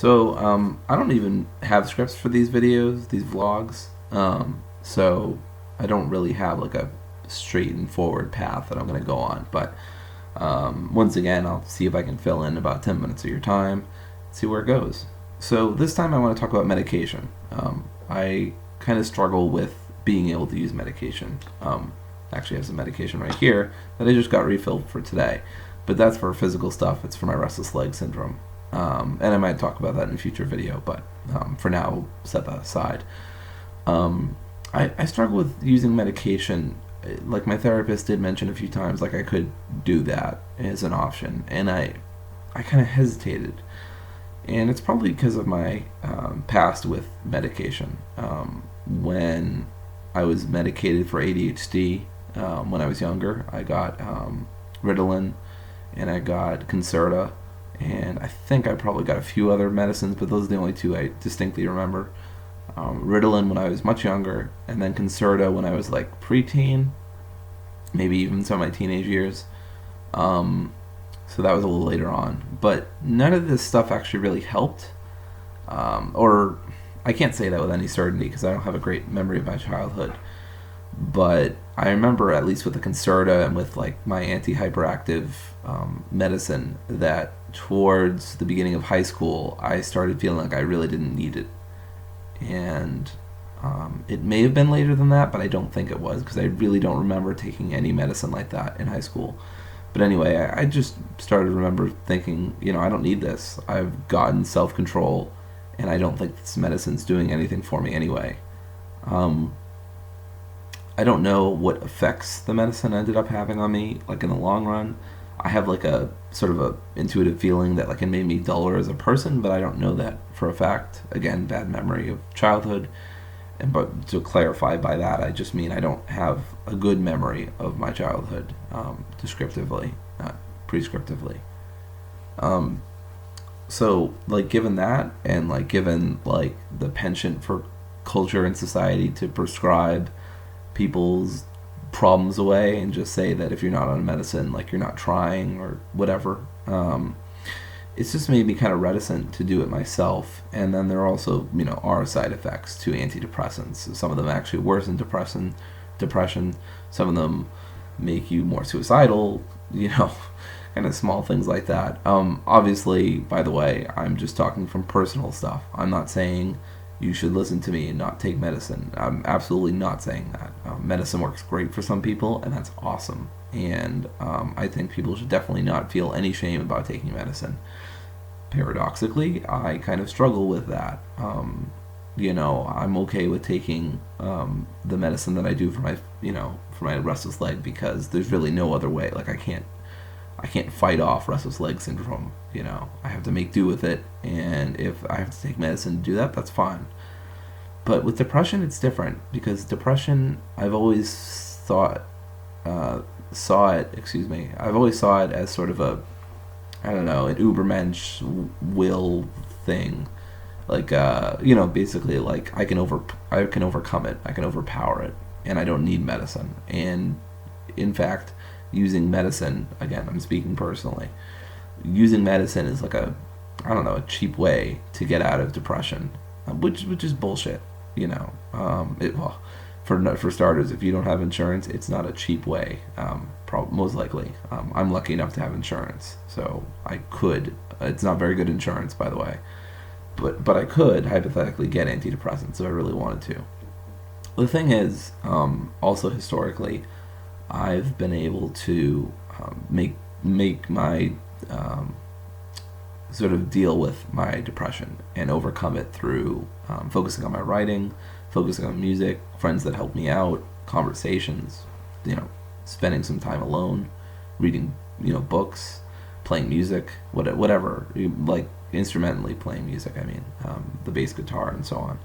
I don't even have scripts for these videos, these vlogs. So I don't really have like a straight and forward path that I'm going to go on. But once again, I'll see if I can fill in about 10 minutes of your time, see where it goes. So this time I want to talk about medication. I kind of struggle with being able to use medication. Actually, I have some medication right here that I just got refilled for today. But that's for physical stuff. It's for my restless leg syndrome. And I might talk about that in a future video, but for now, we'll set that aside. I struggle with using medication. Like my therapist did mention a few times, like I could do that as an option, and I kind of hesitated. And it's probably because of my past with medication. When I was medicated for ADHD when I was younger, I got Ritalin and I got Concerta, and I think I probably got a few other medicines, but those are the only two I distinctly remember. Ritalin when I was much younger, and then Concerta when I was like preteen, maybe even some of my teenage years. So that was a little later on. But none of this stuff actually really helped. Or I can't say that with any certainty because I don't have a great memory of my childhood. But I remember, at least with the Concerta and with like my anti-hyperactive medicine, that towards the beginning of high school, I started feeling like I really didn't need it. And it may have been later than that, but I don't think it was because I really don't remember taking any medicine like that in high school. But anyway, I just started to remember thinking, I don't need this. I've gotten self-control, and I don't think this medicine's doing anything for me anyway. I don't know what effects the medicine ended up having on me, like in the long run. I have like a sort of a intuitive feeling that like it made me duller as a person, but I don't know that for a fact. Again, bad memory of childhood. And but to clarify by that, I just mean I don't have a good memory of my childhood, descriptively, not prescriptively. So like given that, and like given like the penchant for culture and society to prescribe people's problems away and just say that if you're not on medicine, like you're not trying or whatever. It's just made me kind of reticent to do it myself. And then there also, are side effects to antidepressants. Some of them actually worsen depression. Some of them make you more suicidal, kind of small things like that. Obviously, by the way, I'm just talking from personal stuff. I'm not saying you should listen to me and not take medicine. I'm absolutely not saying that. Medicine works great for some people, and that's awesome. And I think people should definitely not feel any shame about taking medicine. Paradoxically, I kind of struggle with that. I'm okay with taking the medicine that I do for my restless leg because there's really no other way. Like I can't fight off restless leg syndrome. I have to make do with it, and if I have to take medicine to do that, that's fine. But with depression, it's different because depression, I've always saw it as sort of a, I don't know, an Ubermensch will thing. Like, basically like I can overcome it. I can overpower it, and I don't need medicine. And in fact, using medicine, again, I'm speaking personally, using medicine is like a cheap way to get out of depression, which is bullshit. For starters, if you don't have insurance, it's not a cheap way. Most likely, I'm lucky enough to have insurance, so I could. It's not very good insurance, by the way, but I could hypothetically get antidepressants if I really wanted to. The thing is, also historically, I've been able to make my sort of deal with my depression and overcome it through focusing on my writing, focusing on music, friends that help me out, conversations, spending some time alone, reading, books, playing music, whatever, like instrumentally playing music, I mean, the bass guitar and so on,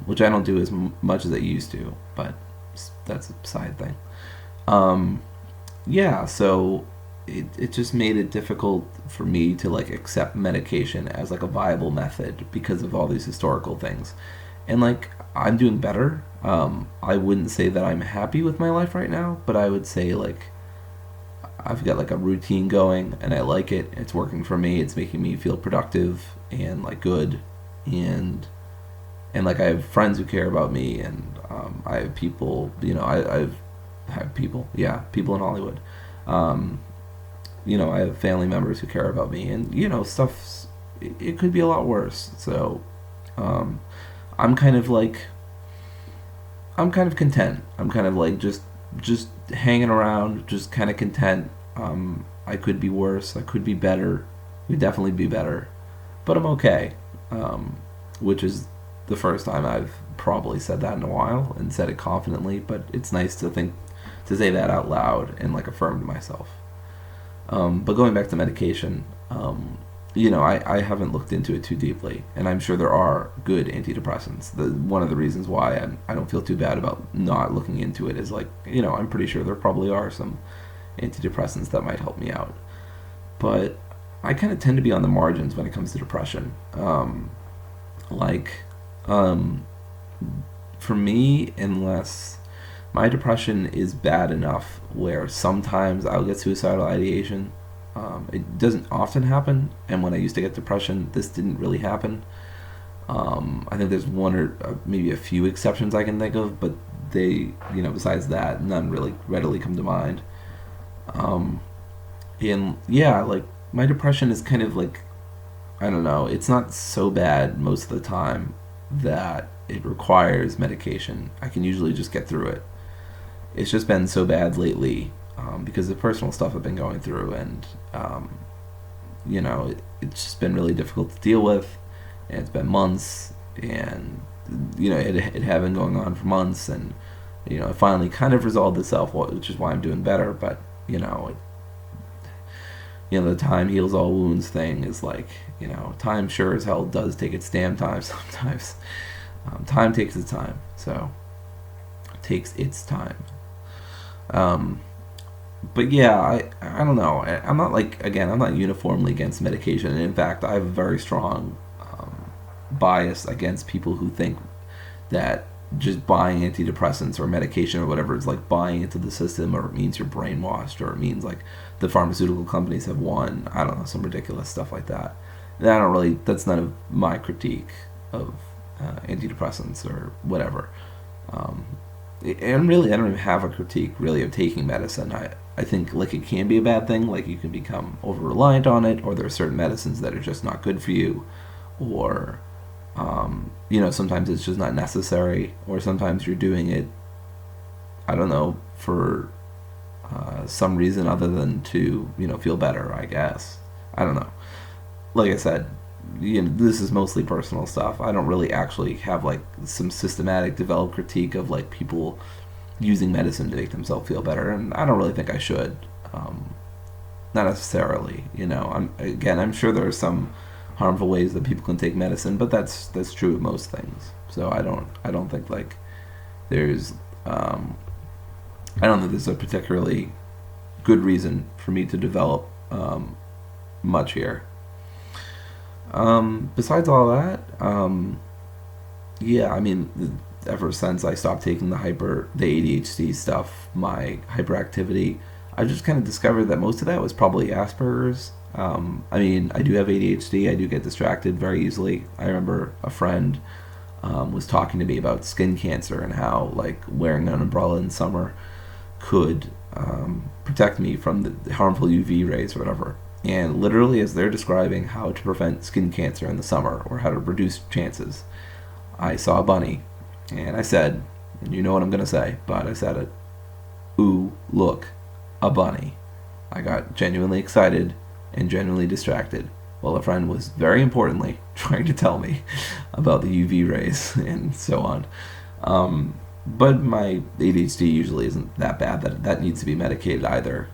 which I don't do as much as I used to, but that's a side thing. So it just made it difficult for me to like accept medication as like a viable method because of all these historical things. And like I'm doing better. I wouldn't say that I'm happy with my life right now, but I would say like I've got like a routine going, and I like it. It's working for me. It's making me feel productive and like good, and like I have friends who care about me, and I have people. I've have people. Yeah, people in Hollywood. Um, I have family members who care about me, and stuff. It could be a lot worse. So um, I'm kind of like I'm kind of content. I'm kind of like just hanging around, just kind of content. I could be worse. I could be better. Could definitely be better, but I'm okay. Which is the first time I've probably said that in a while and said it confidently. But it's nice to say that out loud and like affirm to myself. But going back to medication, I haven't looked into it too deeply, and I'm sure there are good antidepressants. One of the reasons why I don't feel too bad about not looking into it is like, I'm pretty sure there probably are some antidepressants that might help me out. But I kind of tend to be on the margins when it comes to depression. Like, for me, unless my depression is bad enough where sometimes I'll get suicidal ideation. It doesn't often happen, and when I used to get depression, this didn't really happen. I think there's one or maybe a few exceptions I can think of, but they, besides that, none really readily come to mind. And yeah, like my depression is kind of like, I don't know, it's not so bad most of the time that it requires medication. I can usually just get through it. It's just been so bad lately because of personal stuff I've been going through, and it's just been really difficult to deal with, and it's been months, and it had been going on for months, and it finally kind of resolved itself, which is why I'm doing better. But the time heals all wounds thing is like, time sure as hell does take its damn time sometimes. Time takes its time, so it takes its time. But yeah, I don't know. I'm not I'm not uniformly against medication. And in fact, I have a very strong bias against people who think that just buying antidepressants or medication or whatever is like buying into the system, or it means you're brainwashed, or it means like the pharmaceutical companies have won. I don't know, some ridiculous stuff like that. And that's none of my critique of antidepressants or whatever. And really, I don't even have a critique really of taking medicine. I think like it can be a bad thing, like you can become over reliant on it, or there are certain medicines that are just not good for you, or sometimes it's just not necessary, or sometimes you're doing it, I don't know, for some reason other than to feel better, I guess. I don't know. Like I said, this is mostly personal stuff. I don't really actually have like some systematic developed critique of like people using medicine to make themselves feel better, and I don't really think I should. Not necessarily. I'm sure there are some harmful ways that people can take medicine, but that's true of most things. So I don't think like there's I don't think there's a particularly good reason for me to develop much here. Besides all that, yeah, I mean, ever since I stopped taking the ADHD stuff, my hyperactivity, I just kind of discovered that most of that was probably Asperger's. I mean, I do have ADHD. I do get distracted very easily. I remember a friend was talking to me about skin cancer and how like wearing an umbrella in summer could protect me from the harmful UV rays or whatever. And literally, as they're describing how to prevent skin cancer in the summer or how to reduce chances, I saw a bunny, and I said, and you know what I'm going to say, but I said it, ooh, look, a bunny. I got genuinely excited and genuinely distracted, while a friend was very importantly trying to tell me about the UV rays and so on. But my ADHD usually isn't that bad that needs to be medicated either.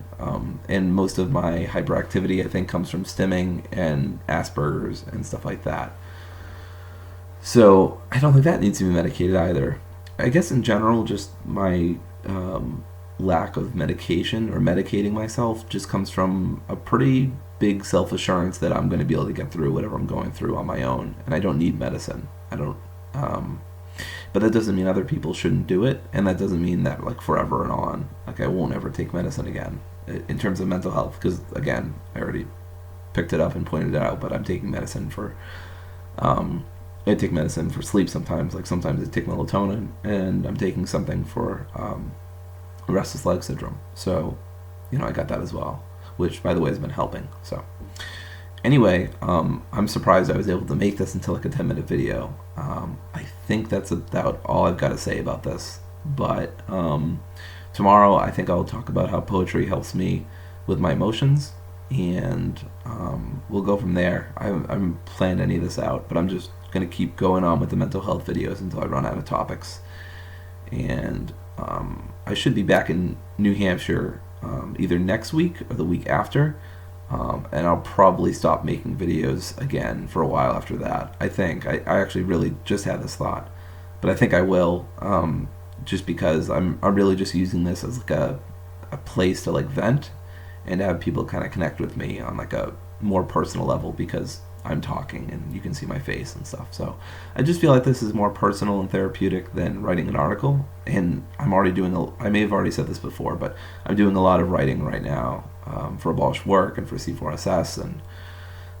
And most of my hyperactivity, I think, comes from stimming and Asperger's and stuff like that. So I don't think that needs to be medicated either. I guess in general, just my lack of medication or medicating myself just comes from a pretty big self-assurance that I'm going to be able to get through whatever I'm going through on my own, and I don't need medicine. I don't. But that doesn't mean other people shouldn't do it, and that doesn't mean that like forever and on, like I won't ever take medicine again. in terms of mental health, because again, I already picked it up and pointed it out, but I'm taking medicine for I take medicine for sleep sometimes. Like sometimes I take melatonin, and I'm taking something for restless leg syndrome. So, I got that as well, which by the way has been helping. So, anyway, I'm surprised I was able to make this into like a 10-minute video. I think that's about all I've got to say about this. But tomorrow I think I'll talk about how poetry helps me with my emotions, and we'll go from there. I haven't planned any of this out, but I'm just going to keep going on with the mental health videos until I run out of topics. And I should be back in New Hampshire either next week or the week after, and I'll probably stop making videos again for a while after that. I think I actually really just had this thought, but I think I will, just because I'm really just using this as like a place to like vent and have people kind of connect with me on like a more personal level, because I'm talking and you can see my face and stuff. So I just feel like this is more personal and therapeutic than writing an article. And I'm already doing I may have already said this before, but I'm doing a lot of writing right now for Abolish Work and for C4SS and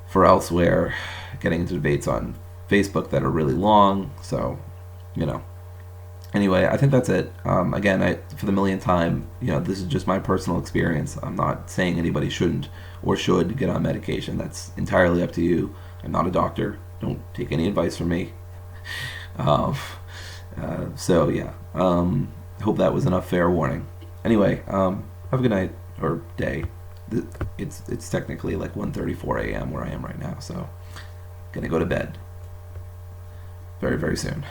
for elsewhere, getting into debates on Facebook that are really long. So, anyway, I think that's it. Again, for the millionth time, this is just my personal experience. I'm not saying anybody shouldn't or should get on medication. That's entirely up to you. I'm not a doctor. Don't take any advice from me. So yeah, hope that was enough fair warning. Anyway, have a good night or day. It's technically like 1:34 a.m. where I am right now, so gonna go to bed very, very soon.